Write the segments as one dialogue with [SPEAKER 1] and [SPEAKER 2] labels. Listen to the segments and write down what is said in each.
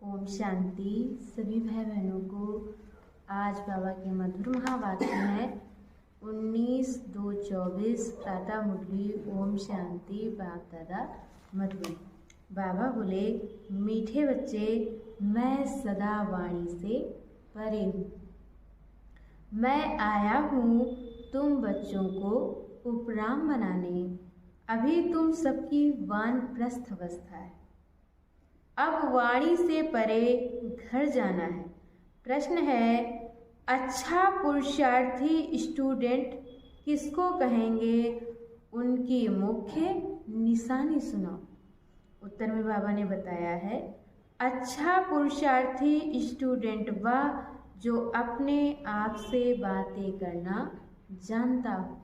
[SPEAKER 1] ओम शांति। सभी भाई बहनों को आज बाबा के मधुर महावाक्य है 19/2/24 प्रातः मुरली। ओम शांति। बाप दादा मधुर। बाबा बोले, मीठे बच्चे, मैं सदा वाणी से परे हूँ। मैं आया हूँ तुम बच्चों को उपराम बनाने। अभी तुम सबकी वानप्रस्थ अवस्था है, अब वाणी से परे घर जाना है। प्रश्न है, अच्छा पुरुषार्थी स्टूडेंट किसको कहेंगे? उनकी मुख्य निशानी सुनाओ। उत्तर में बाबा ने बताया है, अच्छा पुरुषार्थी स्टूडेंट वह जो अपने आप से बातें करना जानता हो,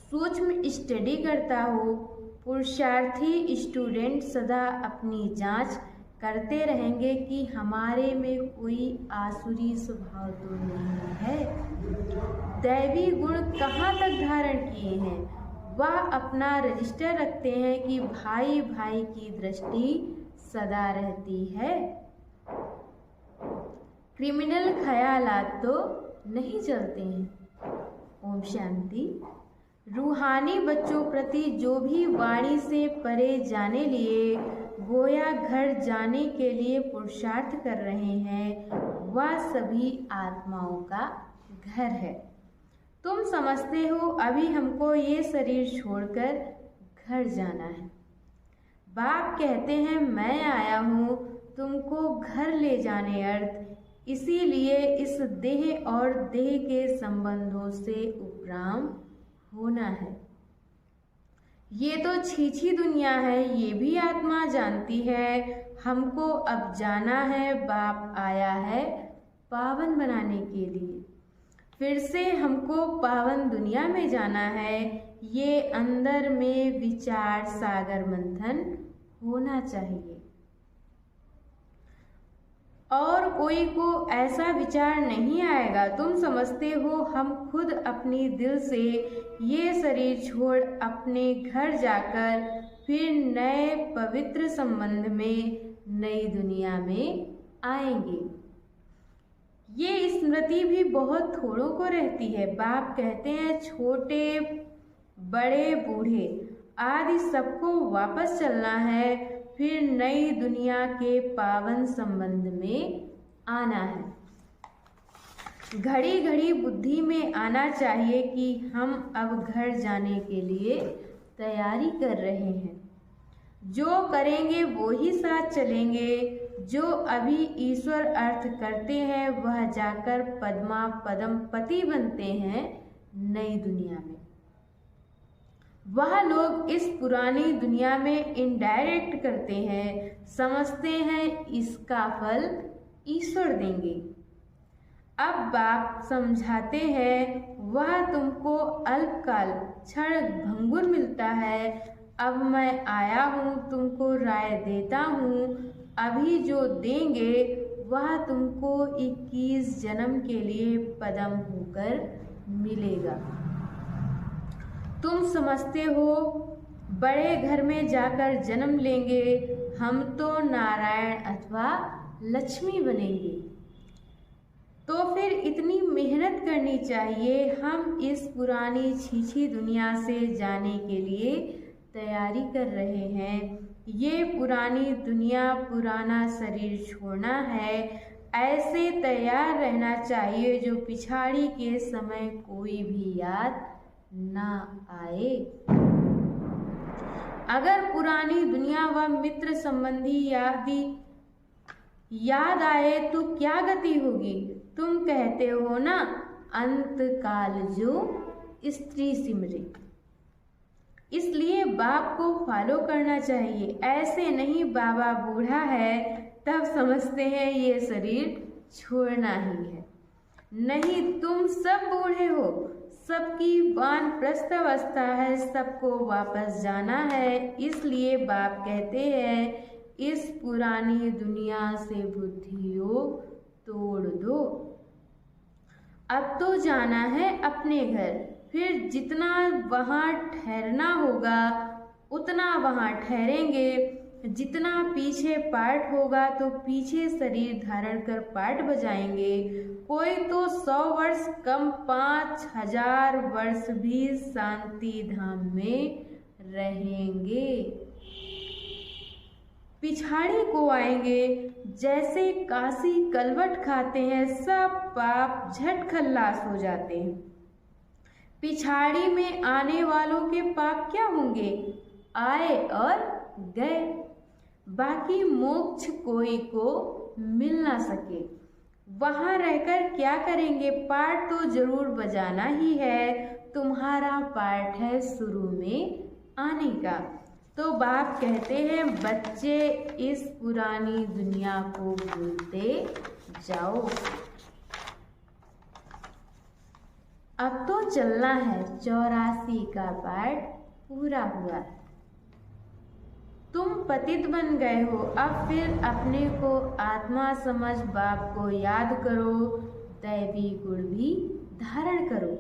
[SPEAKER 1] सूक्ष्म स्टडी करता हो। पुरुषार्थी स्टूडेंट सदा अपनी जांच करते रहेंगे कि हमारे में कोई आसुरी स्वभाव तो नहीं है, दैवी गुण कहाँ तक धारण किए हैं। वह अपना रजिस्टर रखते हैं कि भाई भाई की दृष्टि सदा रहती है, क्रिमिनल ख्यालात तो नहीं चलते हैं। ओम शांति। रूहानी बच्चों प्रति जो भी वाणी से परे जाने लिए गोया घर जाने के लिए पुरुषार्थ कर रहे हैं, वह सभी आत्माओं का घर है। तुम समझते हो अभी हमको ये शरीर छोड़कर घर जाना है। बाप कहते हैं, मैं आया हूँ तुमको घर ले जाने अर्थ, इसीलिए इस देह और देह के संबंधों से उपराम होना है। ये तो छीछी दुनिया है, ये भी आत्मा जानती है। हमको अब जाना है, बाप आया है पावन बनाने के लिए। फिर से हमको पावन दुनिया में जाना है। ये अंदर में विचार सागर मंथन होना चाहिए। और कोई को ऐसा विचार नहीं आएगा। तुम समझते हो हम खुद अपनी दिल से ये शरीर छोड़ अपने घर जाकर फिर नए पवित्र संबंध में नई दुनिया में आएंगे। ये स्मृति भी बहुत थोड़ों को रहती है। बाप कहते हैं, छोटे बड़े बूढ़े आदि सबको वापस चलना है, फिर नई दुनिया के पावन संबंध में आना है। घड़ी घड़ी बुद्धि में आना चाहिए कि हम अब घर जाने के लिए तैयारी कर रहे हैं। जो करेंगे वो ही साथ चलेंगे। जो अभी ईश्वर अर्थ करते हैं वह जाकर पद्मा पदम पति बनते हैं नई दुनिया में। वह लोग इस पुरानी दुनिया में इनडायरेक्ट करते हैं, समझते हैं इसका फल ईश्वर देंगे। अब बाप समझाते हैं, वह तुमको अल्पकाल क्षण भंगुर मिलता है। अब मैं आया हूँ तुमको राय देता हूँ। अभी जो देंगे वह तुमको 21 जन्म के लिए पदम होकर मिलेगा। तुम समझते हो बड़े घर में जाकर जन्म लेंगे, हम तो नारायण अथवा लक्ष्मी बनेंगे। तो फिर इतनी मेहनत करनी चाहिए। हम इस पुरानी छीछी दुनिया से जाने के लिए तैयारी कर रहे हैं। ये पुरानी दुनिया, पुराना शरीर छोड़ना है। ऐसे तैयार रहना चाहिए जो पिछाड़ी के समय कोई भी याद ना आए। अगर पुरानी दुनिया व मित्र संबंधी याद आए तो क्या गति होगी? तुम कहते हो ना, अंत काल जो स्त्री सिमरे। इसलिए बाप को फॉलो करना चाहिए। ऐसे नहीं बाबा बूढ़ा है तब समझते हैं ये शरीर छोड़ना ही है। नहीं, तुम सब बूढ़े हो, सबकी वानप्रस्थ अवस्था है, सबको वापस जाना है। इसलिए बाप कहते हैं, इस पुरानी दुनिया से बुद्धियों तोड़ दो। अब तो जाना है अपने घर। फिर जितना वहाँ ठहरना होगा उतना वहाँ ठहरेंगे। जितना पीछे पाठ होगा तो पीछे शरीर धारण कर पाठ बजाएंगे। कोई तो 100 वर्ष कम 5000 वर्ष भी शांति धाम में रहेंगे। पिछाड़ी को आएंगे, जैसे काशी कलवट खाते हैं, सब पाप झट खल्लास हो जाते हैं। पिछाड़ी में आने वालों के पाप क्या होंगे? आए और गए। बाकी मोक्ष कोई को मिल ना सके। वहां रहकर क्या करेंगे? पाठ तो जरूर बजाना ही है। तुम्हारा पाठ है शुरू में आने का। तो बाप कहते हैं, बच्चे इस पुरानी दुनिया को भूलते जाओ। अब तो चलना है। 84 का पाठ पूरा हुआ। तुम पतित बन गए हो, अब फिर अपने को आत्मा समझ बाप को याद करो, दैवी गुण भी धारण करो।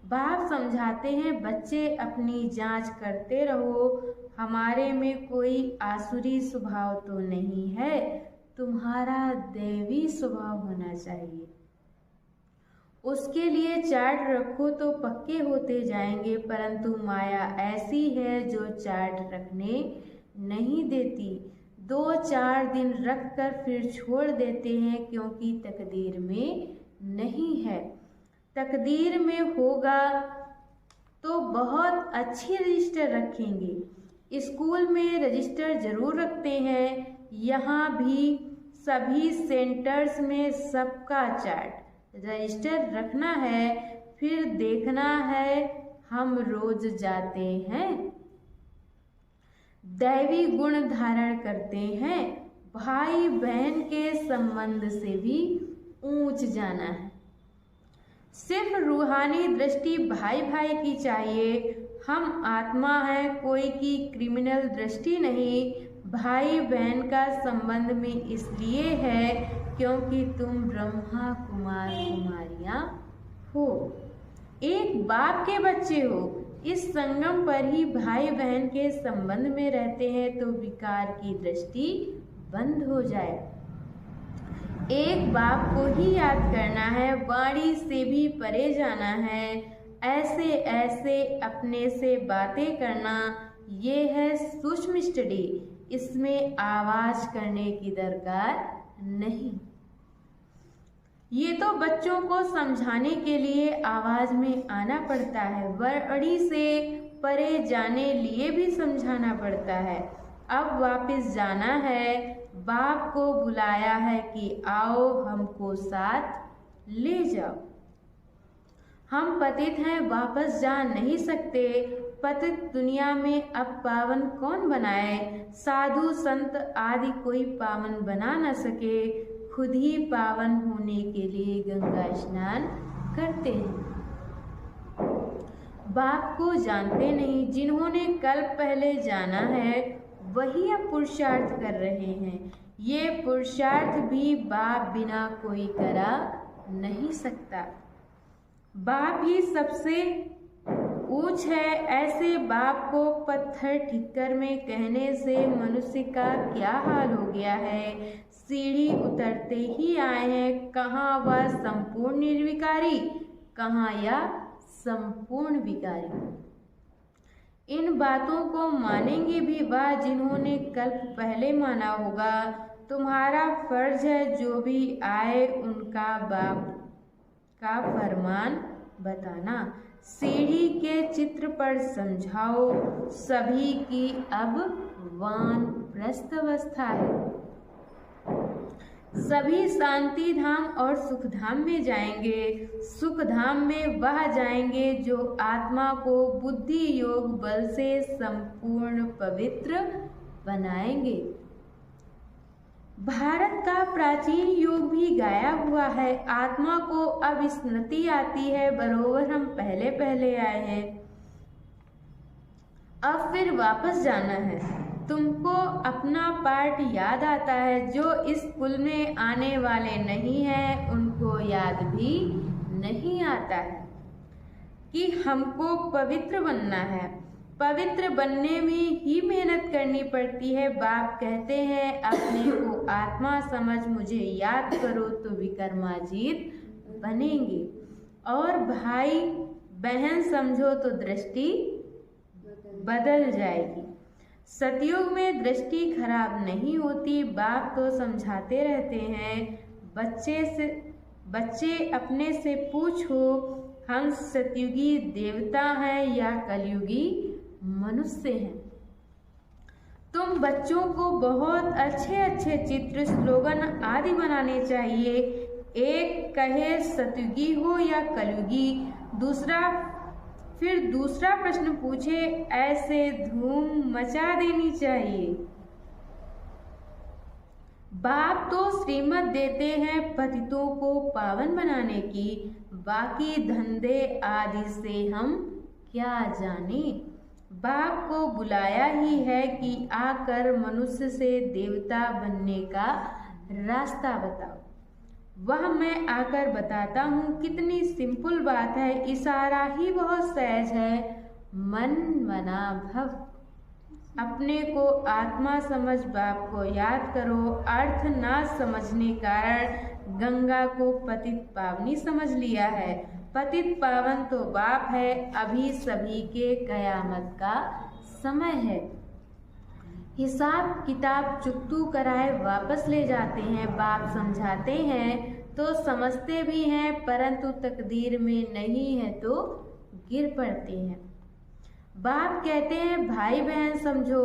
[SPEAKER 1] बाप समझाते हैं, बच्चे अपनी जांच करते रहो, हमारे में कोई आसुरी स्वभाव तो नहीं है, तुम्हारा दैवी स्वभाव होना चाहिए। उसके लिए चार्ट रखो तो पक्के होते जाएंगे, परंतु माया ऐसी है जो चार्ट रखने नहीं देती। 2-4 दिन रखकर फिर छोड़ देते हैं, क्योंकि तकदीर में नहीं है। तकदीर में होगा तो बहुत अच्छी रजिस्टर रखेंगे। स्कूल में रजिस्टर जरूर रखते हैं, यहाँ भी सभी सेंटर्स में सबका चार्ट रजिस्टर रखना है। फिर देखना है हम रोज जाते हैं, दैवी गुण धारण करते हैं, भाई बहन के संबंध से भी ऊंच जाना है। सिर्फ रूहानी दृष्टि भाई भाई की चाहिए। हम आत्मा हैं, कोई की क्रिमिनल दृष्टि नहीं। भाई बहन का संबंध में इसलिए है क्योंकि तुम ब्रह्मा कुमार कुमारियां हो, एक बाप के बच्चे हो। इस संगम पर ही भाई बहन के संबंध में रहते हैं तो विकार की दृष्टि बंद हो जाए। एक बाप को ही याद करना है, वाणी से भी परे जाना है। ऐसे ऐसे अपने से बातें करना, ये है सूक्ष्म स्टडी। इसमें आवाज करने की दरकार नहीं। ये तो बच्चों को समझाने के लिए आवाज में आना पड़ता है, वर्णी से परे जाने लिए भी समझाना पड़ता है। अब वापस जाना है, बाप को बुलाया है कि आओ हमको साथ ले जाओ। हम पतित हैं, वापस जा नहीं सकते। पतित दुनिया में अब पावन कौन बनाए? साधु संत आदि कोई पावन बना न सके, खुद ही पावन होने के लिए गंगा स्नान करते हैं। बाप को जानते नहीं, जिन्होंने कल पहले जाना है वही अब पुरुषार्थ कर रहे हैं। ये पुरुषार्थ भी बाप बिना कोई करा नहीं सकता। बाप ही सबसे ऊंच है। ऐसे बाप को पत्थर ठिक्कर में कहने से मनुष्य का क्या हाल हो गया है। सीढ़ी उतरते ही आए हैं, कहाँ वह संपूर्ण निर्विकारी, कहाँ या संपूर्ण विकारी। इन बातों को मानेंगे भी वह जिन्होंने कल्प पहले माना होगा। तुम्हारा फर्ज है जो भी आए उनका बाप का फरमान बताना। सीढ़ी के चित्र पर समझाओ, सभी की अब वानप्रस्थ अवस्था है। सभी शांति धाम और सुख धाम में जाएंगे। सुख धाम में वह जाएंगे जो आत्मा को बुद्धि योग बल से संपूर्ण पवित्र बनाएंगे। भारत का प्राचीन योग भी गाया हुआ है। आत्मा को अब स्मृति आती है, बरोबर हम पहले पहले आए हैं। अब फिर वापस जाना है। तुमको अपना पाठ याद आता है। जो इस कुल में आने वाले नहीं हैं उनको याद भी नहीं आता है कि हमको पवित्र बनना है। पवित्र बनने में ही मेहनत करनी पड़ती है। बाप कहते हैं अपने को आत्मा समझ मुझे याद करो तो विक्रमाजीत बनेंगे, और भाई बहन समझो तो दृष्टि बदल जाएगी। सतयुग में दृष्टि खराब नहीं होती। बाप तो समझाते रहते हैं, बच्चे अपने से पूछो हम सतयुगी देवता हैं या कलयुगी मनुष्य हैं। तुम बच्चों को बहुत अच्छे अच्छे चित्र, स्लोगन आदि बनाने चाहिए। एक कहे सतयुगी हो या कलयुगी, फिर दूसरा प्रश्न पूछे, ऐसे धूम मचा देनी चाहिए। बाप तो श्रीमत देते हैं पतितों को पावन बनाने की, बाकी धंधे आदि से हम क्या जाने। बाप को बुलाया ही है कि आकर मनुष्य से देवता बनने का रास्ता बताओ। वह मैं आकर बताता हूँ। कितनी सिंपल बात है, इशारा ही बहुत सहज है। मन मना भव, अपने को आत्मा समझ बाप को याद करो। अर्थ ना समझने कारण गंगा को पतित पावनी समझ लिया है। पतित पावन तो बाप है। अभी सभी के कयामत का समय है। हिसाब किताब चुकतू कराए वापस ले जाते हैं। बाप समझाते हैं तो समझते भी हैं, परंतु तकदीर में नहीं है तो गिर पड़ते हैं। बाप कहते हैं भाई बहन समझो,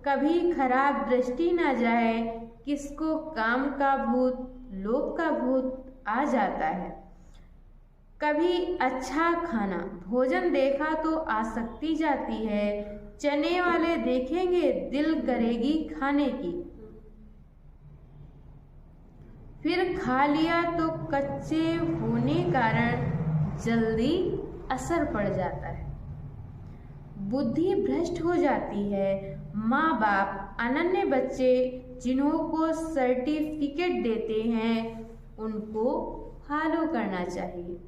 [SPEAKER 1] कभी खराब दृष्टि ना जाए। किसको काम का भूत, लोभ का भूत आ जाता है। कभी अच्छा खाना भोजन देखा तो आसक्ति जाती है। चने वाले देखेंगे दिल करेगी खाने की, फिर खा लिया तो कच्चे होने कारण जल्दी असर पड़ जाता है। बुद्धि भ्रष्ट हो जाती है। माँ बाप अनन्य बच्चे जिन्हों को सर्टिफिकेट देते हैं उनको फॉलो करना चाहिए।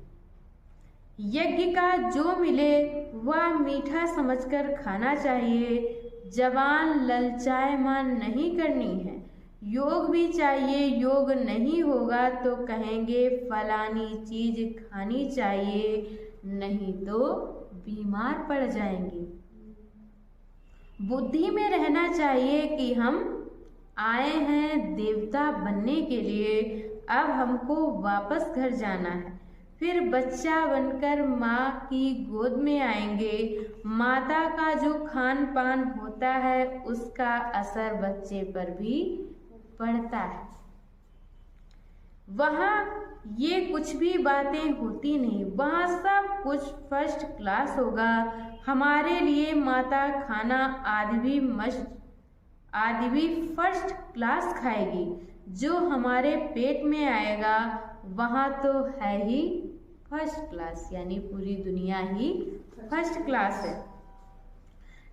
[SPEAKER 1] यज्ञ का जो मिले वह मीठा समझकर खाना चाहिए। जवान ललचायमान नहीं करनी है। योग भी चाहिए। योग नहीं होगा तो कहेंगे फलानी चीज खानी चाहिए, नहीं तो बीमार पड़ जाएंगे। बुद्धि में रहना चाहिए कि हम आए हैं देवता बनने के लिए, अब हमको वापस घर जाना है। फिर बच्चा बनकर माँ की गोद में आएंगे। माता का जो खान पान होता है उसका असर बच्चे पर भी पड़ता है। वहाँ ये कुछ भी बातें होती नहीं, वहाँ सब कुछ फर्स्ट क्लास होगा। हमारे लिए माता खाना आदि भी फर्स्ट क्लास खाएगी। जो हमारे पेट में आएगा वहाँ तो है ही फर्स्ट क्लास, यानी पूरी दुनिया ही फर्स्ट क्लास है।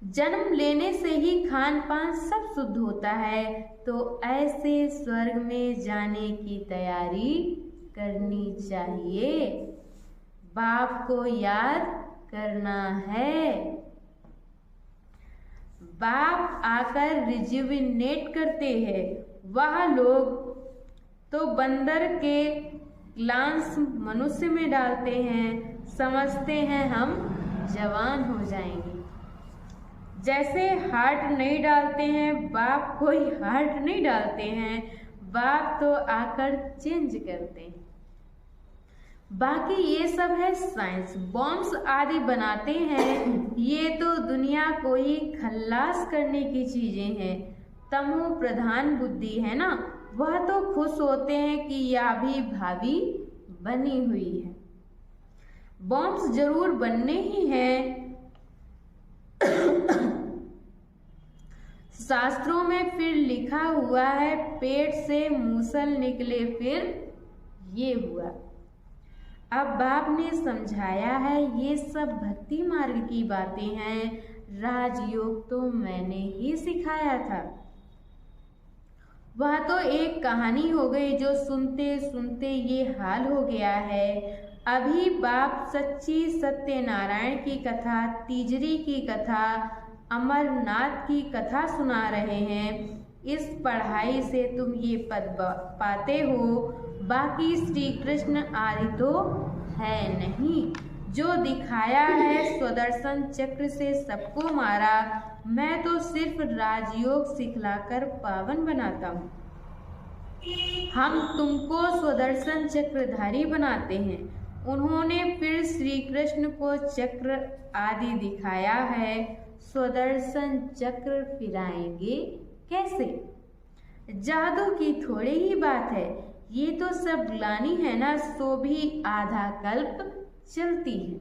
[SPEAKER 1] जन्म लेने से ही खान पान सब शुद्ध होता है, तो ऐसे स्वर्ग में जाने की तैयारी करनी चाहिए। बाप को याद करना है। बाप आकर रिजुविनेट करते हैं। वह लोग तो बंदर के ग्लांस मनुष्य में डालते हैं, समझते हैं हम जवान हो जाएंगे। जैसे हार्ट नहीं डालते हैं, बाप कोई हार्ट नहीं डालते हैं, बाप तो आकर चेंज करते हैं। बाकी ये सब है साइंस, बॉम्ब्स आदि बनाते हैं, ये तो दुनिया को ही खल्लास करने की चीजें हैं। तमो प्रधान बुद्धि है ना, वह तो खुश होते हैं कि यह भी भावी बनी हुई है। बॉम्ब्स जरूर बनने ही हैं। शास्त्रों में फिर लिखा हुआ है, पेट से मूसल निकले फिर ये हुआ। अब बाप ने समझाया है ये सब भक्ति मार्ग की बातें हैं, राजयोग तो मैंने ही सिखाया था। वह तो एक कहानी हो गई जो सुनते सुनते ये हाल हो गया है। अभी बाप सच्ची सत्यनारायण की कथा, तीजरी की कथा, अमरनाथ की कथा सुना रहे हैं। इस पढ़ाई से तुम ये पद पाते हो, बाकी श्री कृष्ण आदि तो है नहीं। जो दिखाया है स्वदर्शन चक्र से सबको मारा, मैं तो सिर्फ राजयोग सिखलाकर पावन बनाता हूँ। हम तुमको स्वदर्शन चक्रधारी बनाते हैं। उन्होंने फिर श्री कृष्ण को चक्र आदि दिखाया है। स्वदर्शन चक्र फिराएंगे कैसे? जादू की थोड़ी ही बात है, ये तो सब ग्लानि है ना, सो भी आधा कल्प चलती है।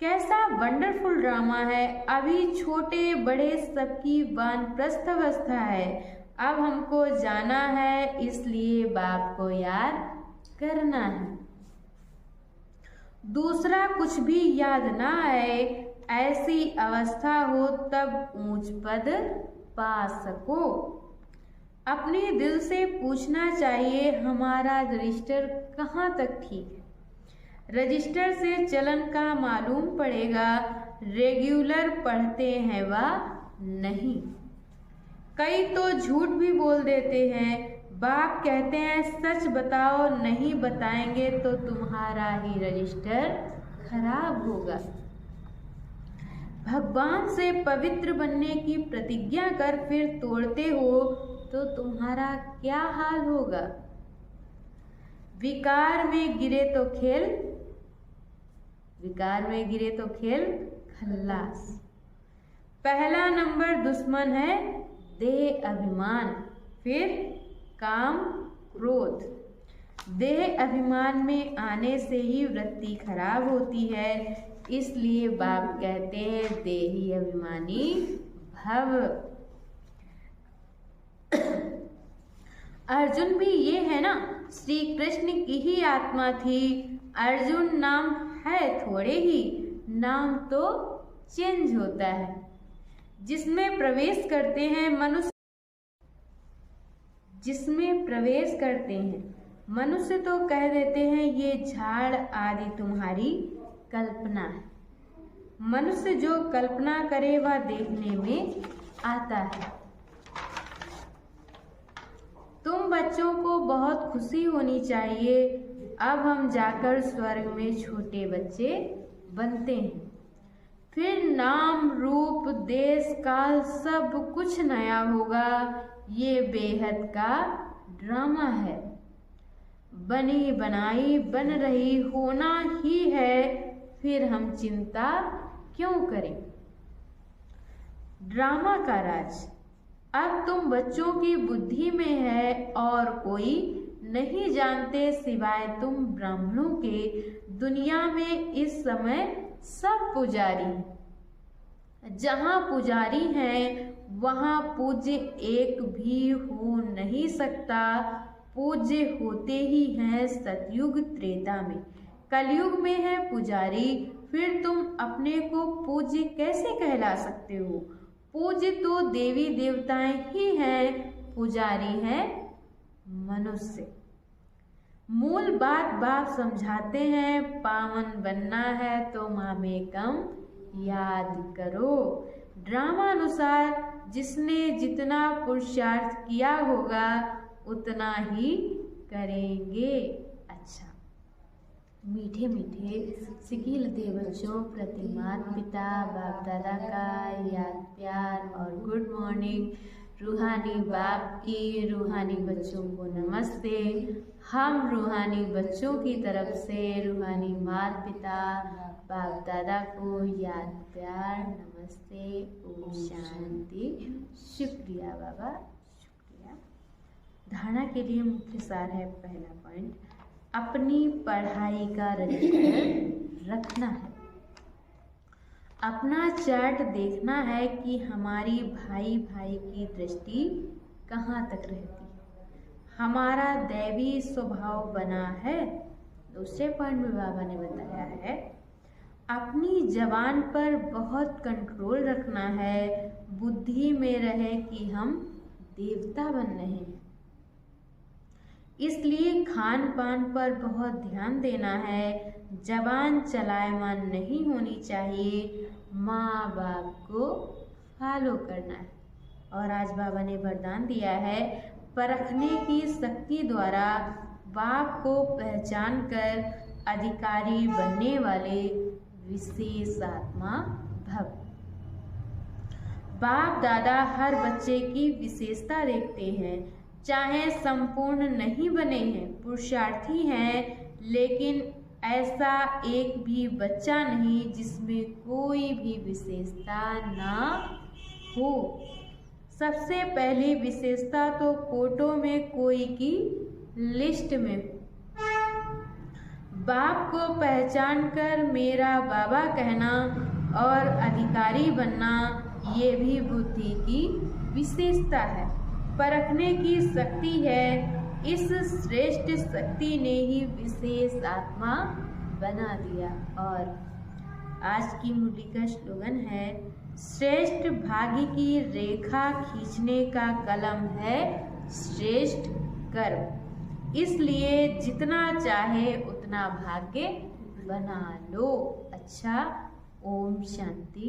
[SPEAKER 1] कैसा वंडरफुल ड्रामा है। अभी छोटे बड़े सबकी वानप्रस्थ अवस्था है। अब हमको जाना है, इसलिए बाप को याद करना है। दूसरा कुछ भी याद ना आए, ऐसी अवस्था हो तब ऊंच पद पा सको। अपने दिल से पूछना चाहिए, हमारा रजिस्टर कहाँ तक ठीक है। रजिस्टर से चलन का मालूम पड़ेगा, रेगुलर पढ़ते हैं वा नहीं। कई तो झूठ भी बोल देते हैं। बाप कहते हैं सच बताओ, नहीं बताएंगे तो तुम्हारा ही रजिस्टर खराब होगा। भगवान से पवित्र बनने की प्रतिज्ञा कर फिर तोड़ते हो तो तुम्हारा क्या हाल होगा। विकार में गिरे तो खेल खल्लास। पहला नंबर दुश्मन है देह अभिमान, फिर काम क्रोध। देह अभिमान में आने से ही वृत्ति खराब होती है, इसलिए बाप कहते हैं देही अभिमानी भव। अर्जुन भी ये है ना, श्री कृष्ण की ही आत्मा थी। अर्जुन नाम है थोड़े ही, नाम तो चेंज होता है। जिसमें प्रवेश करते हैं मनुष्य तो कह देते हैं ये झाड़ आदि तुम्हारी कल्पना है। मनुष्य जो कल्पना करे वह देखने में आता है। तुम बच्चों को बहुत खुशी होनी चाहिए। अब हम जाकर स्वर्ग में छोटे बच्चे बनते हैं। फिर नाम रूप देश काल सब कुछ नया होगा। ये बेहद का ड्रामा है। बनी बनाई बन रही होना ही है, फिर हम चिंता क्यों करें। ड्रामा का राज अब तुम बच्चों की बुद्धि में है और कोई नहीं जानते सिवाय तुम ब्राह्मणों के। दुनिया में इस समय सब पुजारी हैं। जहाँ पुजारी हैं वहाँ पूज्य एक भी हो नहीं सकता। पूज्य होते ही हैं सतयुग त्रेता में, कलयुग में है पुजारी। फिर तुम अपने को पूज्य कैसे कहला सकते हो। पूज्य तो देवी देवताएं ही हैं, पुजारी हैं मनुष्य। मूल बात बाप समझाते हैं, पावन बनना है तो मामे कम याद करो। ड्रामा अनुसार जिसने जितना पुरुषार्थ किया होगा उतना ही करेंगे। अच्छा, मीठे मीठे सिखिल दे बच्चों प्रति माता पिता बाप दादा का याद प्यार और गुड मॉर्निंग। रूहानी बाप की रूहानी बच्चों को नमस्ते। हम रूहानी बच्चों की तरफ से रूहानी माता पिता बाप दादा को याद प्यार नमस्ते। ओम शांति। शुक्रिया बाबा, शुक्रिया। धारणा के लिए मुख्य सार है, पहला पॉइंट, अपनी पढ़ाई का रजिस्टर रखना है। अपना चार्ट देखना है कि हमारी भाई भाई की दृष्टि कहाँ तक रहती है। हमारा दैवी स्वभाव बना है। दूसरे पॉइंट में बाबा ने बताया है अपनी जबान पर बहुत कंट्रोल रखना है। बुद्धि में रहे कि हम देवता बन रहे हैं। इसलिए खान पान पर बहुत ध्यान देना है। जबान चलायमान नहीं होनी चाहिए। माँ बाप को फॉलो करना है। और आज बाबा ने वरदान दिया है, परखने की शक्ति द्वारा बाप को पहचान कर अधिकारी बनने वाले विशेष आत्मा भव। बाप दादा हर बच्चे की विशेषता देखते हैं, चाहे संपूर्ण नहीं बने हैं, पुरुषार्थी हैं, लेकिन ऐसा एक भी बच्चा नहीं जिसमें कोई भी विशेषता ना हो। सबसे पहली विशेषता तो कोटों में कोई की लिस्ट में हो। बाप को पहचान कर मेरा बाबा कहना और अधिकारी बनना, ये भी बुद्धि की विशेषता है, परखने की शक्ति है। इस श्रेष्ठ शक्ति ने ही विशेष आत्मा बना दिया। और आज की मुरली का स्लोगन है, श्रेष्ठ भाग्य की रेखा खींचने का कलम है श्रेष्ठ कर्म। इसलिए जितना चाहे उतना भाग्य बना लो। अच्छा, ओम शांति।